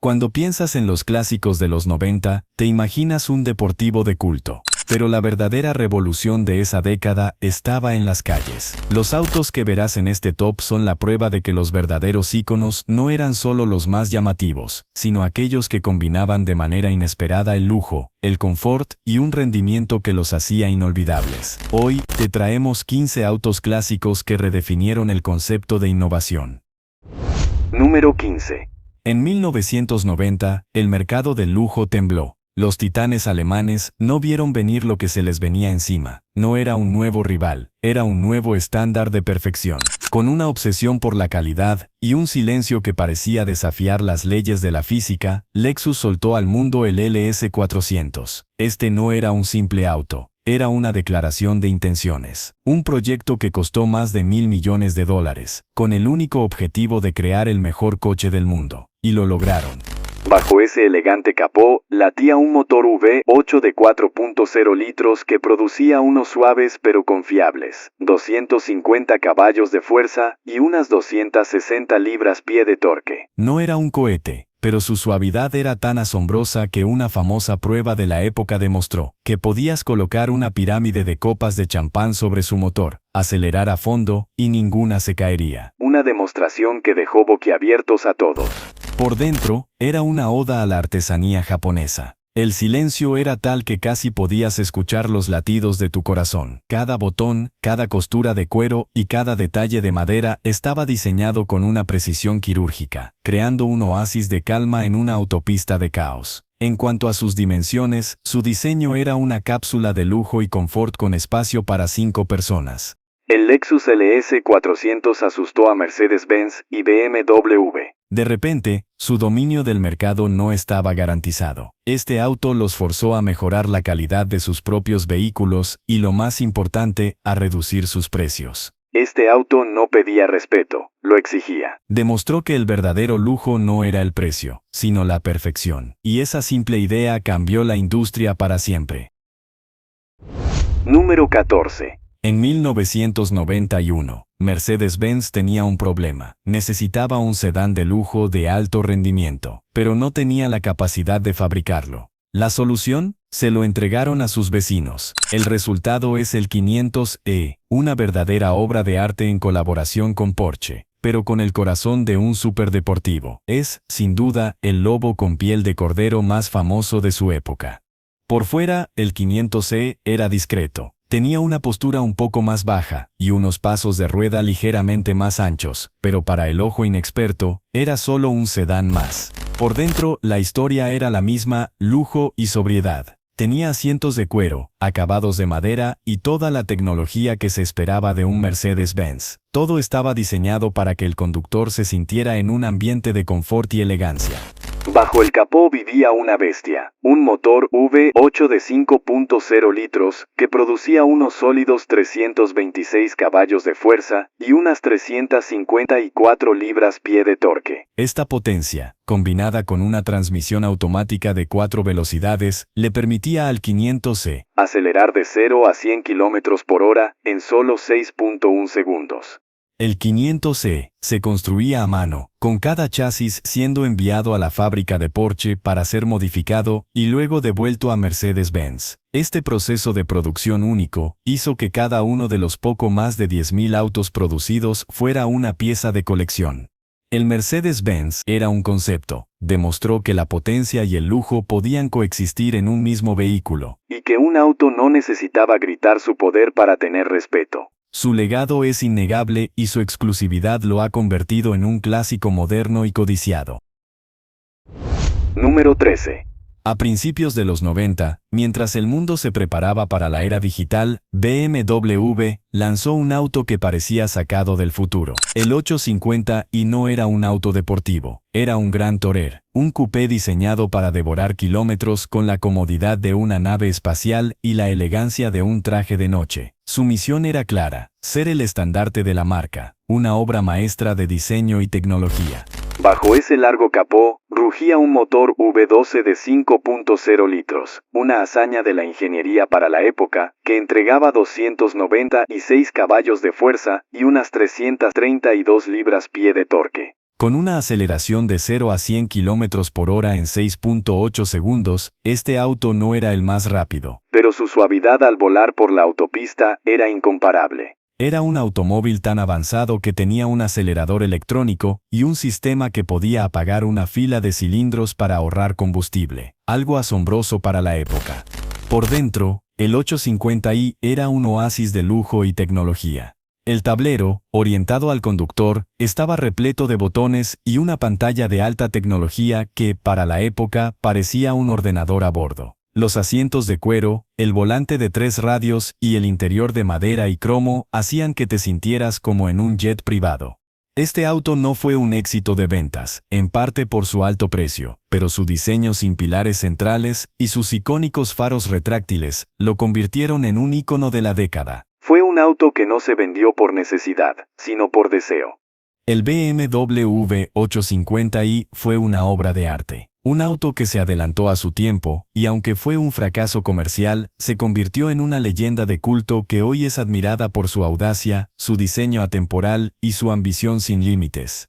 Cuando piensas en los clásicos de los 90, te imaginas un deportivo de culto. Pero la verdadera revolución de esa década estaba en las calles. Los autos que verás en este top son la prueba de que los verdaderos íconos no eran solo los más llamativos, sino aquellos que combinaban de manera inesperada el lujo, el confort y un rendimiento que los hacía inolvidables. Hoy, te traemos 15 autos clásicos que redefinieron el concepto de innovación. Número 15. En 1990, el mercado del lujo tembló. Los titanes alemanes no vieron venir lo que se les venía encima. No era un nuevo rival, era un nuevo estándar de perfección. Con una obsesión por la calidad y un silencio que parecía desafiar las leyes de la física, Lexus soltó al mundo el LS400. Este no era un simple auto. Era una declaración de intenciones, un proyecto que costó más de $1.000 millones, con el único objetivo de crear el mejor coche del mundo. Y lo lograron. Bajo ese elegante capó, latía un motor V8 de 4.0 litros que producía unos suaves pero confiables, 250 caballos de fuerza y unas 260 libras-pie de torque. No era un cohete, pero su suavidad era tan asombrosa que una famosa prueba de la época demostró que podías colocar una pirámide de copas de champán sobre su motor, acelerar a fondo y ninguna se caería. Una demostración que dejó boquiabiertos a todos. Por dentro, era una oda a la artesanía japonesa. El silencio era tal que casi podías escuchar los latidos de tu corazón. Cada botón, cada costura de cuero y cada detalle de madera estaba diseñado con una precisión quirúrgica, creando un oasis de calma en una autopista de caos. En cuanto a sus dimensiones, su diseño era una cápsula de lujo y confort con espacio para 5 personas. El Lexus LS400 asustó a Mercedes-Benz y BMW. De repente, su dominio del mercado no estaba garantizado. Este auto los forzó a mejorar la calidad de sus propios vehículos y, lo más importante, a reducir sus precios. Este auto no pedía respeto, lo exigía. Demostró que el verdadero lujo no era el precio, sino la perfección. Y esa simple idea cambió la industria para siempre. Número 14. En 1991, Mercedes-Benz tenía un problema. Necesitaba un sedán de lujo de alto rendimiento, pero no tenía la capacidad de fabricarlo. ¿La solución? Se lo entregaron a sus vecinos. El resultado es el 500e, una verdadera obra de arte en colaboración con Porsche, pero con el corazón de un superdeportivo. Es, sin duda, el lobo con piel de cordero más famoso de su época. Por fuera, el 500e era discreto. Tenía una postura un poco más baja y unos pasos de rueda ligeramente más anchos, pero para el ojo inexperto, era solo un sedán más. Por dentro, la historia era la misma, lujo y sobriedad. Tenía asientos de cuero, acabados de madera y toda la tecnología que se esperaba de un Mercedes-Benz. Todo estaba diseñado para que el conductor se sintiera en un ambiente de confort y elegancia. Bajo el capó vivía una bestia, un motor V8 de 5.0 litros que producía unos sólidos 326 caballos de fuerza y unas 354 libras-pie de torque. Esta potencia, combinada con una transmisión automática de 4 velocidades, le permitía al 500e acelerar de 0 a 100 km por hora en solo 6.1 segundos. El 500e se construía a mano, con cada chasis siendo enviado a la fábrica de Porsche para ser modificado y luego devuelto a Mercedes-Benz. Este proceso de producción único hizo que cada uno de los poco más de 10.000 autos producidos fuera una pieza de colección. El Mercedes-Benz era un concepto. Demostró que la potencia y el lujo podían coexistir en un mismo vehículo. Y que un auto no necesitaba gritar su poder para tener respeto. Su legado es innegable y su exclusividad lo ha convertido en un clásico moderno y codiciado. Número 13. A principios de los 90, mientras el mundo se preparaba para la era digital, BMW lanzó un auto que parecía sacado del futuro. El 850i no era un auto deportivo, era un gran tourer, un coupé diseñado para devorar kilómetros con la comodidad de una nave espacial y la elegancia de un traje de noche. Su misión era clara, ser el estandarte de la marca, una obra maestra de diseño y tecnología. Bajo ese largo capó, rugía un motor V12 de 5.0 litros, una hazaña de la ingeniería para la época, que entregaba 296 caballos de fuerza y unas 332 libras-pie de torque. Con una aceleración de 0 a 100 km por hora en 6.8 segundos, este auto no era el más rápido. Pero su suavidad al volar por la autopista era incomparable. Era un automóvil tan avanzado que tenía un acelerador electrónico y un sistema que podía apagar una fila de cilindros para ahorrar combustible, algo asombroso para la época. Por dentro, el 850i era un oasis de lujo y tecnología. El tablero, orientado al conductor, estaba repleto de botones y una pantalla de alta tecnología que, para la época, parecía un ordenador a bordo. Los asientos de cuero, el volante de 3 radios y el interior de madera y cromo hacían que te sintieras como en un jet privado. Este auto no fue un éxito de ventas, en parte por su alto precio, pero su diseño sin pilares centrales y sus icónicos faros retráctiles lo convirtieron en un ícono de la década. Fue un auto que no se vendió por necesidad, sino por deseo. El BMW 850i fue una obra de arte. Un auto que se adelantó a su tiempo, y aunque fue un fracaso comercial, se convirtió en una leyenda de culto que hoy es admirada por su audacia, su diseño atemporal y su ambición sin límites.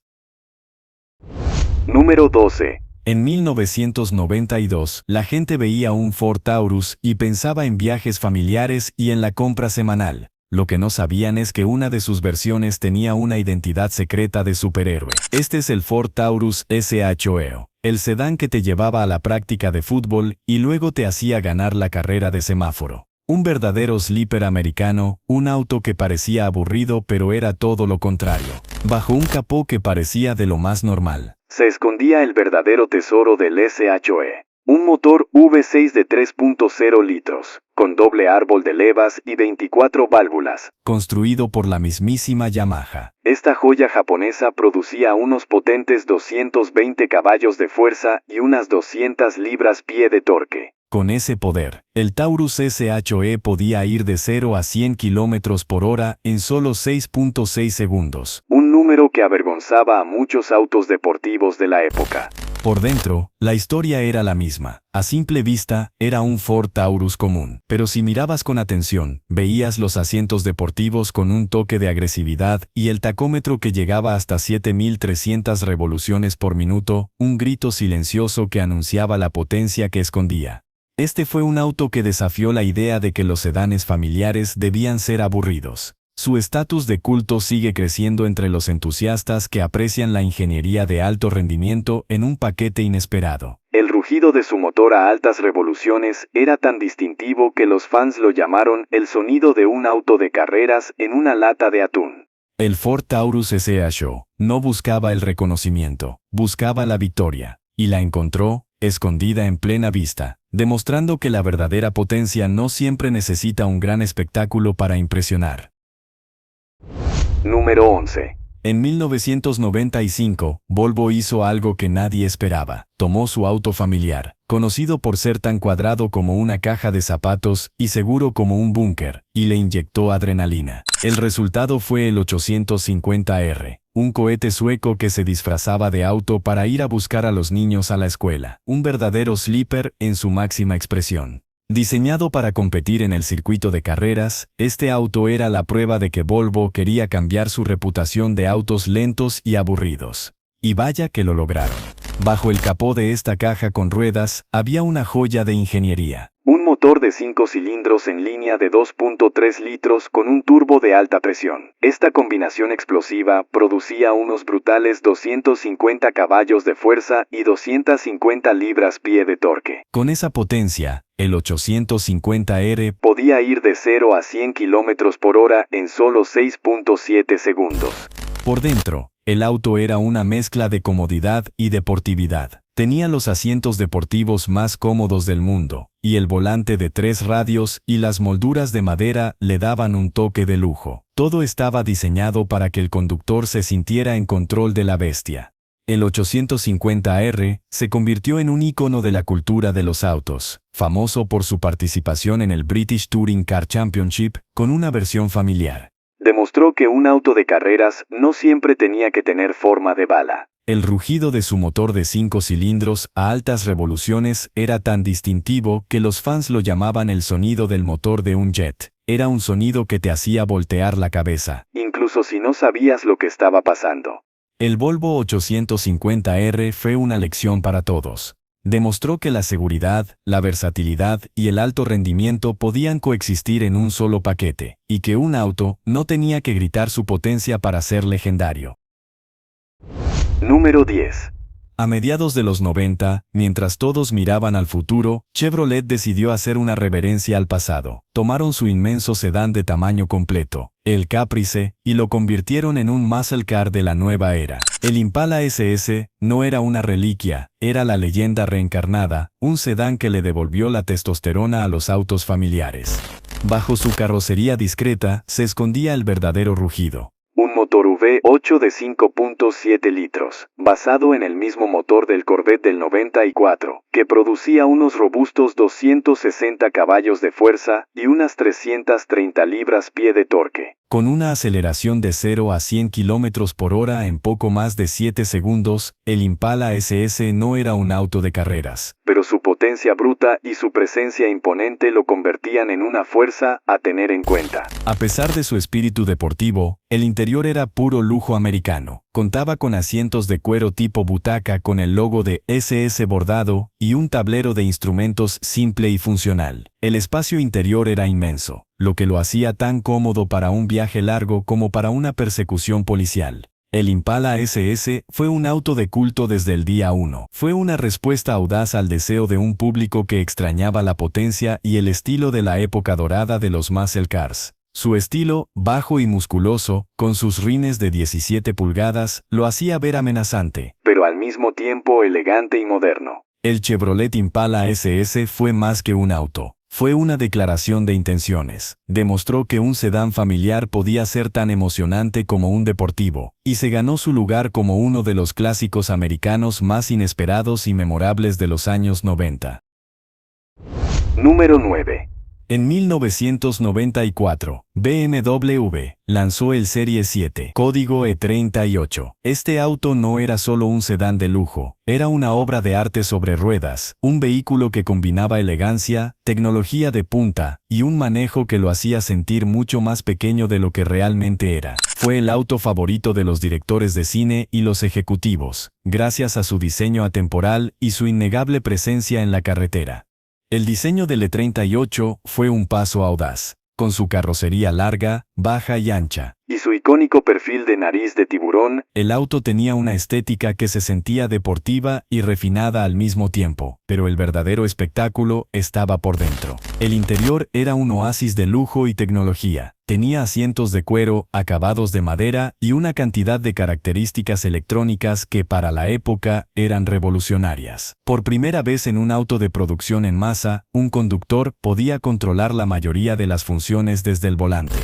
Número 12. En 1992, la gente veía un Ford Taurus y pensaba en viajes familiares y en la compra semanal. Lo que no sabían es que una de sus versiones tenía una identidad secreta de superhéroe. Este es el Ford Taurus SHO, el sedán que te llevaba a la práctica de fútbol y luego te hacía ganar la carrera de semáforo. Un verdadero sleeper americano, un auto que parecía aburrido pero era todo lo contrario. Bajo un capó que parecía de lo más normal, se escondía el verdadero tesoro del SHOE. Un motor V6 de 3.0 litros, con doble árbol de levas y 24 válvulas. Construido por la mismísima Yamaha. Esta joya japonesa producía unos potentes 220 caballos de fuerza y unas 200 libras-pie de torque. Con ese poder, el Taurus SHOE podía ir de 0 a 100 km por hora en solo 6.6 segundos. Un número que avergonzaba a muchos autos deportivos de la época. Por dentro, la historia era la misma. A simple vista, era un Ford Taurus común. Pero si mirabas con atención, veías los asientos deportivos con un toque de agresividad y el tacómetro que llegaba hasta 7.300 revoluciones por minuto, un grito silencioso que anunciaba la potencia que escondía. Este fue un auto que desafió la idea de que los sedanes familiares debían ser aburridos. Su estatus de culto sigue creciendo entre los entusiastas que aprecian la ingeniería de alto rendimiento en un paquete inesperado. El rugido de su motor a altas revoluciones era tan distintivo que los fans lo llamaron el sonido de un auto de carreras en una lata de atún. El Ford Taurus SHO no buscaba el reconocimiento, buscaba la victoria, y la encontró, escondida en plena vista, demostrando que la verdadera potencia no siempre necesita un gran espectáculo para impresionar. Número 11. En 1995, Volvo hizo algo que nadie esperaba. Tomó su auto familiar, conocido por ser tan cuadrado como una caja de zapatos y seguro como un búnker, y le inyectó adrenalina. El resultado fue el 850R, un cohete sueco que se disfrazaba de auto para ir a buscar a los niños a la escuela. Un verdadero sleeper en su máxima expresión. Diseñado para competir en el circuito de carreras, este auto era la prueba de que Volvo quería cambiar su reputación de autos lentos y aburridos. Y vaya que lo lograron. Bajo el capó de esta caja con ruedas, había una joya de ingeniería. Un motor de 5 cilindros en línea de 2.3 litros con un turbo de alta presión. Esta combinación explosiva producía unos brutales 250 caballos de fuerza y 250 libras-pie de torque. Con esa potencia, el 850R podía ir de 0 a 100 km por hora en solo 6.7 segundos. Por dentro, el auto era una mezcla de comodidad y deportividad. Tenía los asientos deportivos más cómodos del mundo, y el volante de 3 radios y las molduras de madera le daban un toque de lujo. Todo estaba diseñado para que el conductor se sintiera en control de la bestia. El 850R se convirtió en un ícono de la cultura de los autos, famoso por su participación en el British Touring Car Championship con una versión familiar. Demostró que un auto de carreras no siempre tenía que tener forma de bala. El rugido de su motor de 5 cilindros a altas revoluciones era tan distintivo que los fans lo llamaban el sonido del motor de un jet. Era un sonido que te hacía voltear la cabeza, incluso si no sabías lo que estaba pasando. El Volvo 850R fue una lección para todos. Demostró que la seguridad, la versatilidad y el alto rendimiento podían coexistir en un solo paquete, y que un auto no tenía que gritar su potencia para ser legendario. Número 10. A mediados de los 90, mientras todos miraban al futuro, Chevrolet decidió hacer una reverencia al pasado. Tomaron su inmenso sedán de tamaño completo, el Caprice, y lo convirtieron en un muscle car de la nueva era. El Impala SS no era una reliquia, era la leyenda reencarnada, un sedán que le devolvió la testosterona a los autos familiares. Bajo su carrocería discreta se escondía el verdadero rugido. Un motor V8 de 5.7 litros, basado en el mismo motor del Corvette del 94, que producía unos robustos 260 caballos de fuerza y unas 330 libras-pie de torque. Con una aceleración de 0 a 100 km por hora en poco más de 7 segundos, el Impala SS no era un auto de carreras. Pero su potencia bruta y su presencia imponente lo convertían en una fuerza a tener en cuenta. A pesar de su espíritu deportivo, el interior era puro lujo americano. Contaba con asientos de cuero tipo butaca con el logo de SS bordado y un tablero de instrumentos simple y funcional. El espacio interior era inmenso, lo que lo hacía tan cómodo para un viaje largo como para una persecución policial. El Impala SS fue un auto de culto desde el día 1. Fue una respuesta audaz al deseo de un público que extrañaba la potencia y el estilo de la época dorada de los muscle cars. Su estilo, bajo y musculoso, con sus rines de 17 pulgadas, lo hacía ver amenazante, pero al mismo tiempo elegante y moderno. El Chevrolet Impala SS fue más que un auto. Fue una declaración de intenciones. Demostró que un sedán familiar podía ser tan emocionante como un deportivo, y se ganó su lugar como uno de los clásicos americanos más inesperados y memorables de los años 90. Número 9. En 1994, BMW lanzó el Serie 7, código E38. Este auto no era solo un sedán de lujo, era una obra de arte sobre ruedas, un vehículo que combinaba elegancia, tecnología de punta y un manejo que lo hacía sentir mucho más pequeño de lo que realmente era. Fue el auto favorito de los directores de cine y los ejecutivos, gracias a su diseño atemporal y su innegable presencia en la carretera. El diseño del E38 fue un paso audaz, con su carrocería larga, baja y ancha. Y su icónico perfil de nariz de tiburón. El auto tenía una estética que se sentía deportiva y refinada al mismo tiempo, pero el verdadero espectáculo estaba por dentro. El interior era un oasis de lujo y tecnología. Tenía asientos de cuero, acabados de madera y una cantidad de características electrónicas que para la época eran revolucionarias. Por primera vez en un auto de producción en masa, un conductor podía controlar la mayoría de las funciones desde el volante.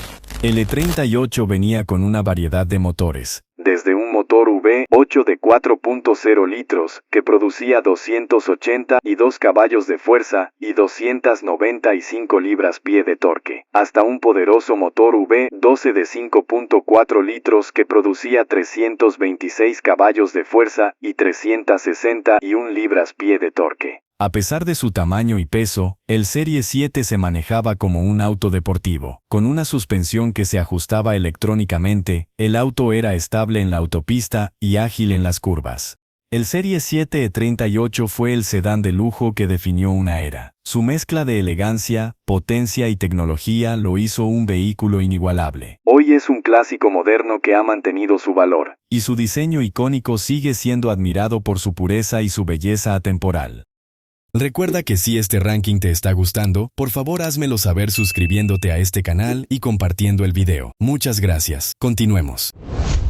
El E38 venía con una variedad de motores. Desde un motor V8 de 4.0 litros, que producía 282 caballos de fuerza y 295 libras-pie de torque, hasta un poderoso motor V12 de 5.4 litros que producía 326 caballos de fuerza y 361 libras-pie de torque. A pesar de su tamaño y peso, el Serie 7 se manejaba como un auto deportivo. Con una suspensión que se ajustaba electrónicamente, el auto era estable en la autopista y ágil en las curvas. El Serie 7 E38 fue el sedán de lujo que definió una era. Su mezcla de elegancia, potencia y tecnología lo hizo un vehículo inigualable. Hoy es un clásico moderno que ha mantenido su valor. Y su diseño icónico sigue siendo admirado por su pureza y su belleza atemporal. Recuerda que si este ranking te está gustando, por favor házmelo saber suscribiéndote a este canal y compartiendo el video. Muchas gracias. Continuemos.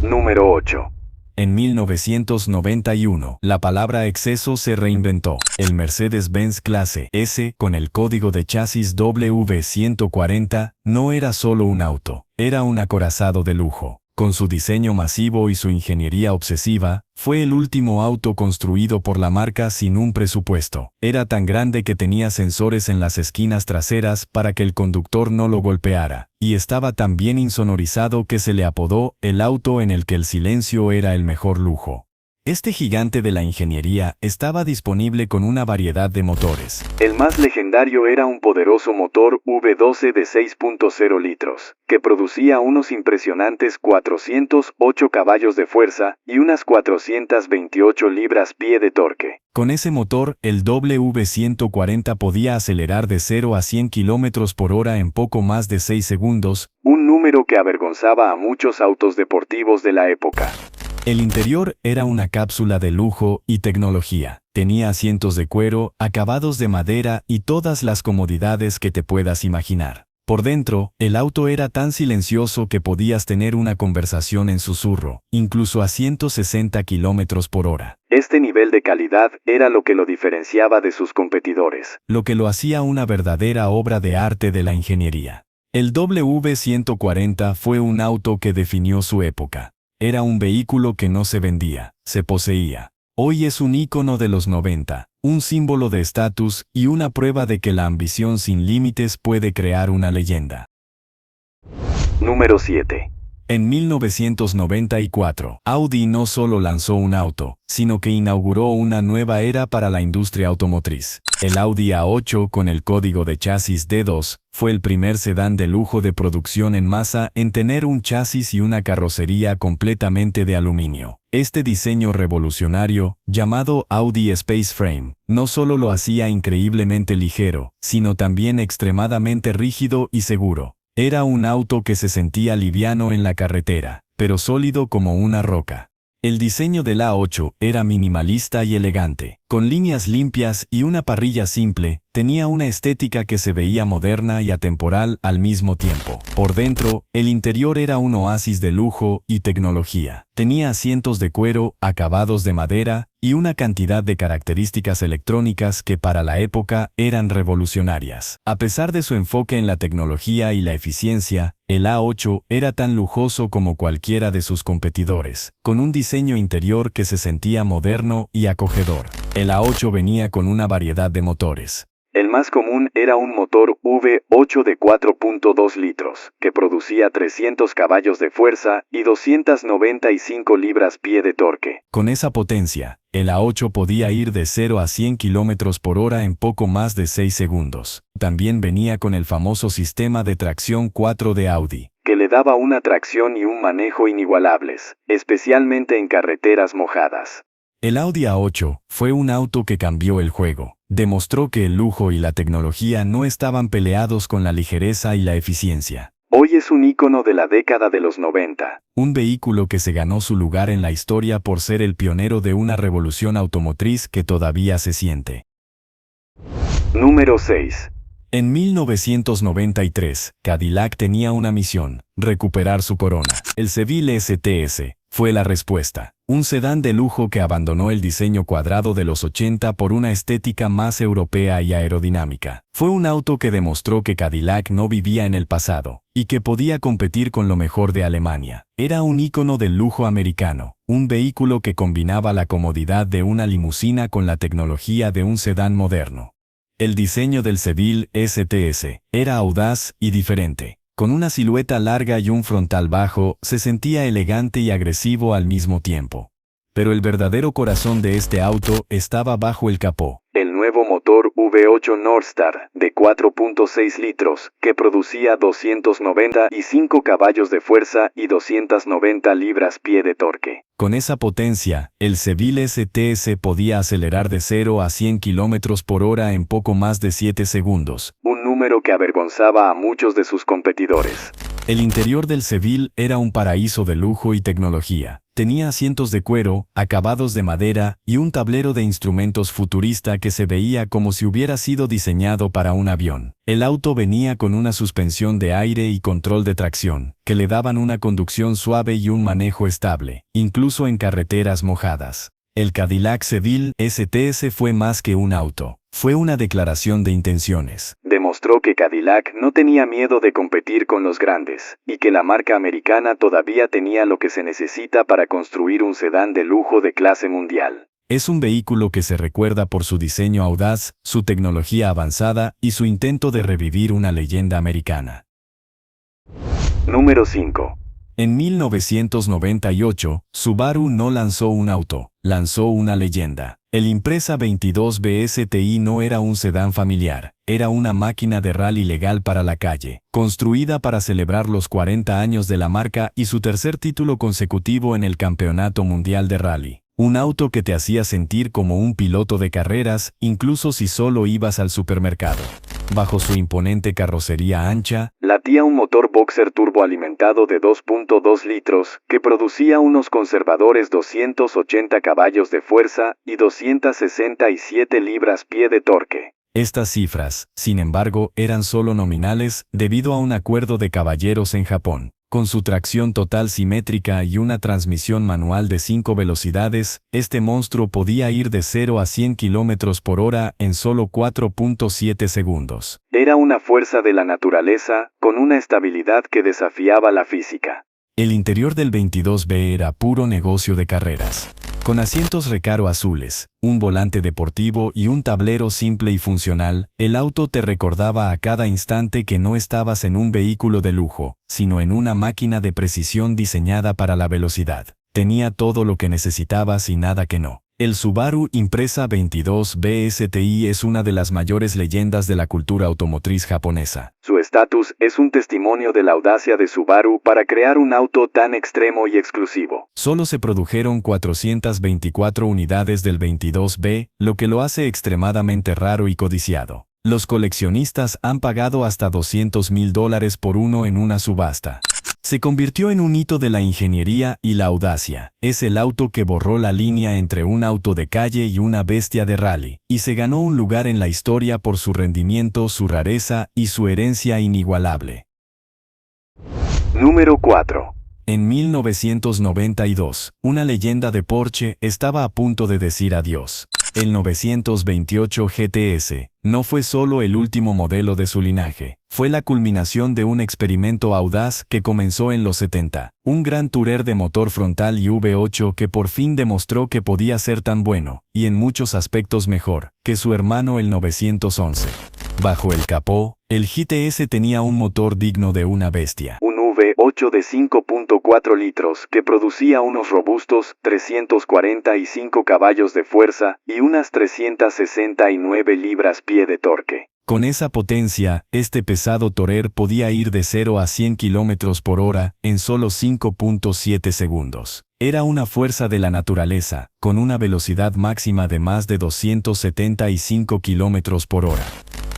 Número 8. En 1991, la palabra exceso se reinventó. El Mercedes-Benz Clase S, con el código de chasis W140, no era solo un auto, era un acorazado de lujo. Con su diseño masivo y su ingeniería obsesiva, fue el último auto construido por la marca sin un presupuesto. Era tan grande que tenía sensores en las esquinas traseras para que el conductor no lo golpeara, y estaba tan bien insonorizado que se le apodó el auto en el que el silencio era el mejor lujo. Este gigante de la ingeniería estaba disponible con una variedad de motores. El más legendario era un poderoso motor V12 de 6.0 litros, que producía unos impresionantes 408 caballos de fuerza y unas 428 libras-pie de torque. Con ese motor, el W140 podía acelerar de 0 a 100 km por hora en poco más de 6 segundos, un número que avergonzaba a muchos autos deportivos de la época. El interior era una cápsula de lujo y tecnología. Tenía asientos de cuero, acabados de madera y todas las comodidades que te puedas imaginar. Por dentro, el auto era tan silencioso que podías tener una conversación en susurro, incluso a 160 km por hora. Este nivel de calidad era lo que lo diferenciaba de sus competidores. Lo que lo hacía una verdadera obra de arte de la ingeniería. El W140 fue un auto que definió su época. Era un vehículo que no se vendía, se poseía. Hoy es un ícono de los 90, un símbolo de estatus y una prueba de que la ambición sin límites puede crear una leyenda. Número 7. En 1994, Audi no solo lanzó un auto, sino que inauguró una nueva era para la industria automotriz. El Audi A8 con el código de chasis D2 fue el primer sedán de lujo de producción en masa en tener un chasis y una carrocería completamente de aluminio. Este diseño revolucionario, llamado Audi Space Frame, no solo lo hacía increíblemente ligero, sino también extremadamente rígido y seguro. Era un auto que se sentía liviano en la carretera, pero sólido como una roca. El diseño del A8 era minimalista y elegante. Con líneas limpias y una parrilla simple, tenía una estética que se veía moderna y atemporal al mismo tiempo. Por dentro, el interior era un oasis de lujo y tecnología. Tenía asientos de cuero, acabados de madera, y una cantidad de características electrónicas que para la época eran revolucionarias. A pesar de su enfoque en la tecnología y la eficiencia, el A8 era tan lujoso como cualquiera de sus competidores, con un diseño interior que se sentía moderno y acogedor. El A8 venía con una variedad de motores. El más común era un motor V8 de 4.2 litros, que producía 300 caballos de fuerza y 295 libras-pie de torque. Con esa potencia, el A8 podía ir de 0 a 100 km por hora en poco más de 6 segundos. También venía con el famoso sistema de tracción 4 de Audi, que le daba una tracción y un manejo inigualables, especialmente en carreteras mojadas. El Audi A8 fue un auto que cambió el juego. Demostró que el lujo y la tecnología no estaban peleados con la ligereza y la eficiencia. Hoy es un ícono de la década de los 90. Un vehículo que se ganó su lugar en la historia por ser el pionero de una revolución automotriz que todavía se siente. Número 6. En 1993, Cadillac tenía una misión: recuperar su corona. El Seville STS fue la respuesta. Un sedán de lujo que abandonó el diseño cuadrado de los 80 por una estética más europea y aerodinámica. Fue un auto que demostró que Cadillac no vivía en el pasado, y que podía competir con lo mejor de Alemania. Era un ícono del lujo americano, un vehículo que combinaba la comodidad de una limusina con la tecnología de un sedán moderno. El diseño del Seville STS era audaz y diferente. Con una silueta larga y un frontal bajo, se sentía elegante y agresivo al mismo tiempo. Pero el verdadero corazón de este auto estaba bajo el capó. El nuevo motor V8 Northstar, de 4.6 litros, que producía 295 caballos de fuerza y 290 libras-pie de torque. Con esa potencia, el Seville STS podía acelerar de 0 a 100 km por hora en poco más de 7 segundos. Un número que avergonzaba a muchos de sus competidores. El interior del Seville era un paraíso de lujo y tecnología. Tenía asientos de cuero, acabados de madera y un tablero de instrumentos futurista que se veía como si hubiera sido diseñado para un avión. El auto venía con una suspensión de aire y control de tracción, que le daban una conducción suave y un manejo estable, incluso en carreteras mojadas. El Cadillac Seville STS fue más que un auto. Fue una declaración de intenciones. Demostró que Cadillac no tenía miedo de competir con los grandes, y que la marca americana todavía tenía lo que se necesita para construir un sedán de lujo de clase mundial. Es un vehículo que se recuerda por su diseño audaz, su tecnología avanzada y su intento de revivir una leyenda americana. Número 5. En 1998, Subaru no lanzó un auto, lanzó una leyenda. El Impreza 22B STI no era un sedán familiar, era una máquina de rally legal para la calle, construida para celebrar los 40 años de la marca y su tercer título consecutivo en el Campeonato Mundial de Rally. Un auto que te hacía sentir como un piloto de carreras, incluso si solo ibas al supermercado. Bajo su imponente carrocería ancha, latía un motor boxer turboalimentado de 2.2 litros, que producía unos conservadores 280 caballos de fuerza y 267 libras-pie de torque. Estas cifras, sin embargo, eran solo nominales debido a un acuerdo de caballeros en Japón. Con su tracción total simétrica y una transmisión manual de 5 velocidades, este monstruo podía ir de 0 a 100 km por hora en solo 4.7 segundos. Era una fuerza de la naturaleza, con una estabilidad que desafiaba la física. El interior del 22B era puro negocio de carreras. Con asientos Recaro azules, un volante deportivo y un tablero simple y funcional, el auto te recordaba a cada instante que no estabas en un vehículo de lujo, sino en una máquina de precisión diseñada para la velocidad. Tenía todo lo que necesitabas y nada que no. El Subaru Impreza 22B STI es una de las mayores leyendas de la cultura automotriz japonesa. Su estatus es un testimonio de la audacia de Subaru para crear un auto tan extremo y exclusivo. Solo se produjeron 424 unidades del 22B, lo que lo hace extremadamente raro y codiciado. Los coleccionistas han pagado hasta $200,000 por uno en una subasta. Se convirtió en un hito de la ingeniería y la audacia. Es el auto que borró la línea entre un auto de calle y una bestia de rally, y se ganó un lugar en la historia por su rendimiento, su rareza y su herencia inigualable. Número 4. En 1992, una leyenda de Porsche estaba a punto de decir adiós. El 928 GTS no fue solo el último modelo de su linaje, fue la culminación de un experimento audaz que comenzó en los 70, un gran tourer de motor frontal y V8 que por fin demostró que podía ser tan bueno, y en muchos aspectos mejor, que su hermano el 911. Bajo el capó, el GTS tenía un motor digno de una bestia. Un V8 de 5.4 litros que producía unos robustos 345 caballos de fuerza y unas 369 libras-pie de torque. Con esa potencia, este pesado tourer podía ir de 0 a 100 km por hora en solo 5.7 segundos. Era una fuerza de la naturaleza, con una velocidad máxima de más de 275 km por hora.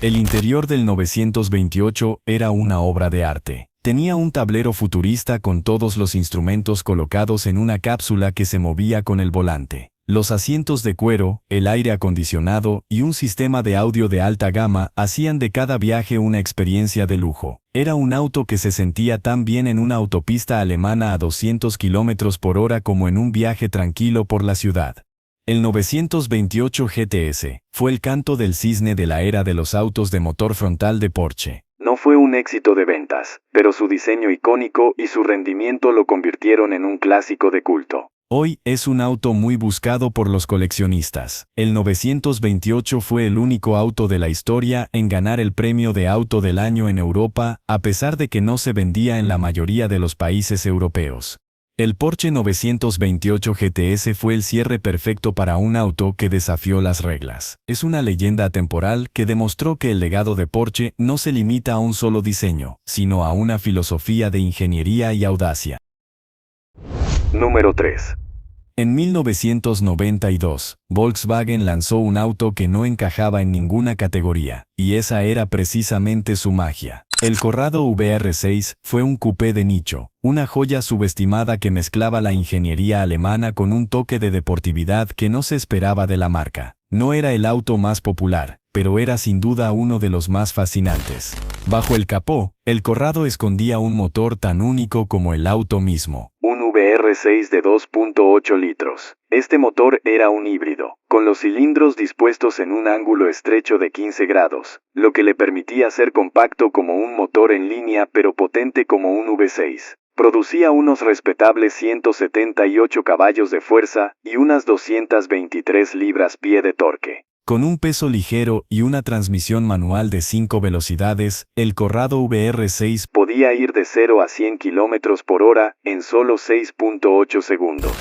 El interior del 928 era una obra de arte. Tenía un tablero futurista con todos los instrumentos colocados en una cápsula que se movía con el volante. Los asientos de cuero, el aire acondicionado y un sistema de audio de alta gama hacían de cada viaje una experiencia de lujo. Era un auto que se sentía tan bien en una autopista alemana a 200 km por hora como en un viaje tranquilo por la ciudad. El 928 GTS fue el canto del cisne de la era de los autos de motor frontal de Porsche. No fue un éxito de ventas, pero su diseño icónico y su rendimiento lo convirtieron en un clásico de culto. Hoy es un auto muy buscado por los coleccionistas. El 928 fue el único auto de la historia en ganar el premio de auto del año en Europa, a pesar de que no se vendía en la mayoría de los países europeos. El Porsche 928 GTS fue el cierre perfecto para un auto que desafió las reglas. Es una leyenda atemporal que demostró que el legado de Porsche no se limita a un solo diseño, sino a una filosofía de ingeniería y audacia. Número 3. En 1992, Volkswagen lanzó un auto que no encajaba en ninguna categoría, y esa era precisamente su magia. El Corrado VR6 fue un coupé de nicho, una joya subestimada que mezclaba la ingeniería alemana con un toque de deportividad que no se esperaba de la marca. No era el auto más popular, pero era sin duda uno de los más fascinantes. Bajo el capó, el Corrado escondía un motor tan único como el auto mismo. Un VR6 de 2.8 litros. Este motor era un híbrido, con los cilindros dispuestos en un ángulo estrecho de 15 grados, lo que le permitía ser compacto como un motor en línea pero potente como un V6. Producía unos respetables 178 caballos de fuerza y unas 223 libras-pie de torque. Con un peso ligero y una transmisión manual de 5 velocidades, el Corrado VR6 podía ir de 0 a 100 km por hora en solo 6.8 segundos.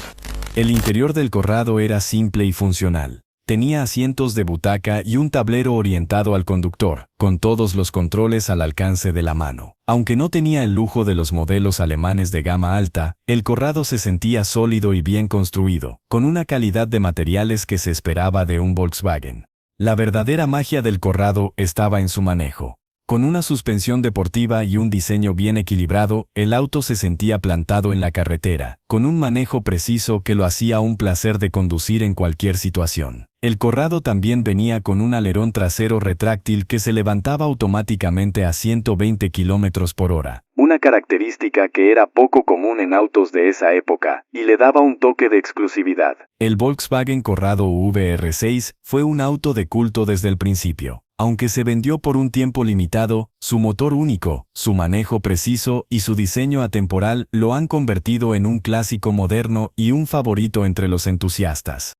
El interior del Corrado era simple y funcional. Tenía asientos de butaca y un tablero orientado al conductor, con todos los controles al alcance de la mano. Aunque no tenía el lujo de los modelos alemanes de gama alta, el Corrado se sentía sólido y bien construido, con una calidad de materiales que se esperaba de un Volkswagen. La verdadera magia del Corrado estaba en su manejo. Con una suspensión deportiva y un diseño bien equilibrado, el auto se sentía plantado en la carretera, con un manejo preciso que lo hacía un placer de conducir en cualquier situación. El Corrado también venía con un alerón trasero retráctil que se levantaba automáticamente a 120 km por hora. Una característica que era poco común en autos de esa época, y le daba un toque de exclusividad. El Volkswagen Corrado VR6 fue un auto de culto desde el principio. Aunque se vendió por un tiempo limitado, su motor único, su manejo preciso y su diseño atemporal lo han convertido en un clásico moderno y un favorito entre los entusiastas.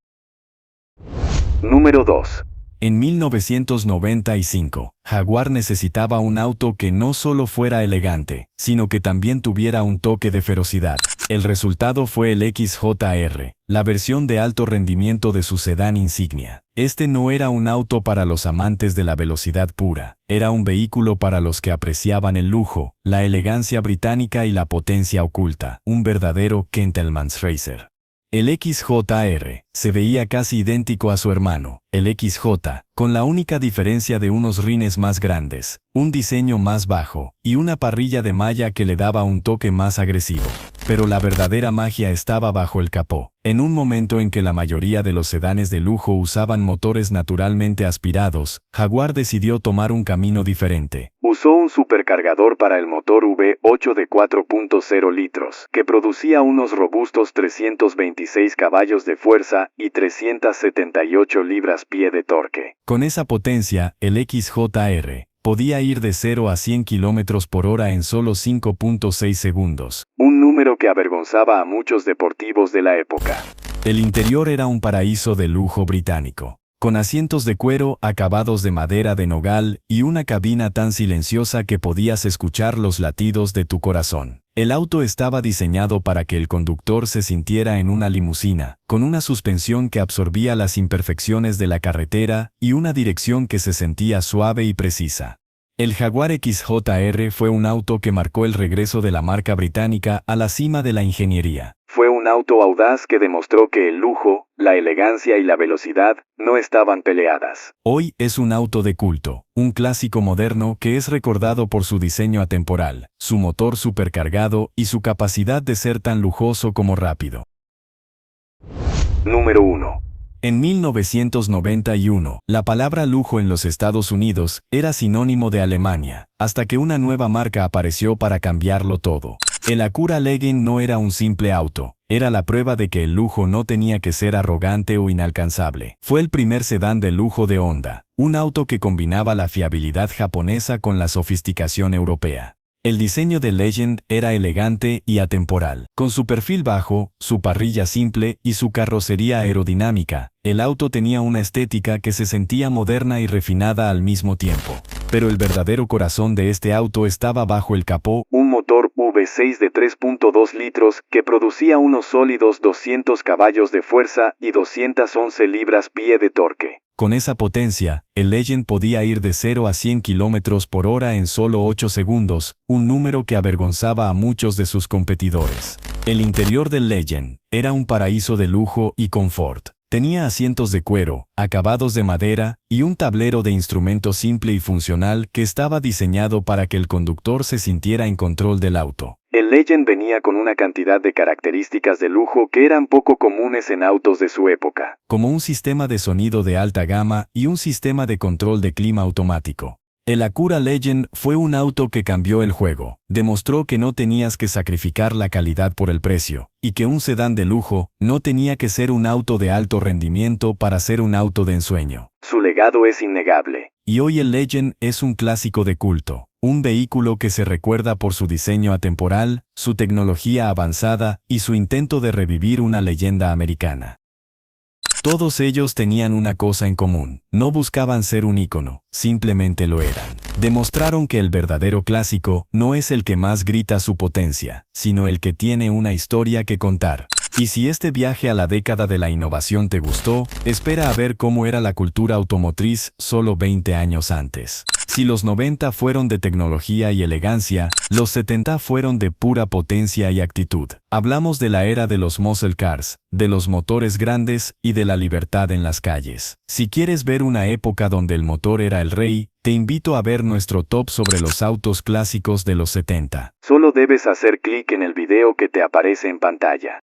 Número 2. En 1995, Jaguar necesitaba un auto que no solo fuera elegante, sino que también tuviera un toque de ferocidad. El resultado fue el XJR, la versión de alto rendimiento de su sedán insignia. Este no era un auto para los amantes de la velocidad pura, era un vehículo para los que apreciaban el lujo, la elegancia británica y la potencia oculta, un verdadero gentleman's racer. El XJR se veía casi idéntico a su hermano, el XJ, con la única diferencia de unos rines más grandes, un diseño más bajo y una parrilla de malla que le daba un toque más agresivo. Pero la verdadera magia estaba bajo el capó. En un momento en que la mayoría de los sedanes de lujo usaban motores naturalmente aspirados, Jaguar decidió tomar un camino diferente. Usó un supercargador para el motor V8 de 4.0 litros, que producía unos robustos 326 caballos de fuerza y 378 libras-pie de torque. Con esa potencia, el XJR podía ir de 0 a 100 km por hora en solo 5.6 segundos. Un número que avergonzaba a muchos deportivos de la época. El interior era un paraíso de lujo británico, con asientos de cuero acabados de madera de nogal y una cabina tan silenciosa que podías escuchar los latidos de tu corazón. El auto estaba diseñado para que el conductor se sintiera en una limusina, con una suspensión que absorbía las imperfecciones de la carretera y una dirección que se sentía suave y precisa. El Jaguar XJR fue un auto que marcó el regreso de la marca británica a la cima de la ingeniería. Fue un auto audaz que demostró que el lujo, la elegancia y la velocidad no estaban peleadas. Hoy es un auto de culto, un clásico moderno que es recordado por su diseño atemporal, su motor supercargado y su capacidad de ser tan lujoso como rápido. Número 1. En 1991, la palabra lujo en los Estados Unidos era sinónimo de Alemania, hasta que una nueva marca apareció para cambiarlo todo. El Acura Legend no era un simple auto, era la prueba de que el lujo no tenía que ser arrogante o inalcanzable. Fue el primer sedán de lujo de Honda, un auto que combinaba la fiabilidad japonesa con la sofisticación europea. El diseño del Legend era elegante y atemporal. Con su perfil bajo, su parrilla simple y su carrocería aerodinámica, el auto tenía una estética que se sentía moderna y refinada al mismo tiempo. Pero el verdadero corazón de este auto estaba bajo el capó, un motor V6 de 3.2 litros que producía unos sólidos 200 caballos de fuerza y 211 libras-pie de torque. Con esa potencia, el Legend podía ir de 0 a 100 km por hora en solo 8 segundos, un número que avergonzaba a muchos de sus competidores. El interior del Legend era un paraíso de lujo y confort. Tenía asientos de cuero, acabados de madera y un tablero de instrumentos simple y funcional que estaba diseñado para que el conductor se sintiera en control del auto. El Legend venía con una cantidad de características de lujo que eran poco comunes en autos de su época, como un sistema de sonido de alta gama y un sistema de control de clima automático. El Acura Legend fue un auto que cambió el juego, demostró que no tenías que sacrificar la calidad por el precio, y que un sedán de lujo no tenía que ser un auto de alto rendimiento para ser un auto de ensueño. Su legado es innegable. Y hoy el Legend es un clásico de culto, un vehículo que se recuerda por su diseño atemporal, su tecnología avanzada y su intento de revivir una leyenda americana. Todos ellos tenían una cosa en común: no buscaban ser un ícono, simplemente lo eran. Demostraron que el verdadero clásico no es el que más grita su potencia, sino el que tiene una historia que contar. Y si este viaje a la década de la innovación te gustó, espera a ver cómo era la cultura automotriz solo 20 años antes. Si los 90 fueron de tecnología y elegancia, los 70 fueron de pura potencia y actitud. Hablamos de la era de los muscle cars, de los motores grandes y de la libertad en las calles. Si quieres ver una época donde el motor era el rey, te invito a ver nuestro top sobre los autos clásicos de los 70. Solo debes hacer clic en el video que te aparece en pantalla.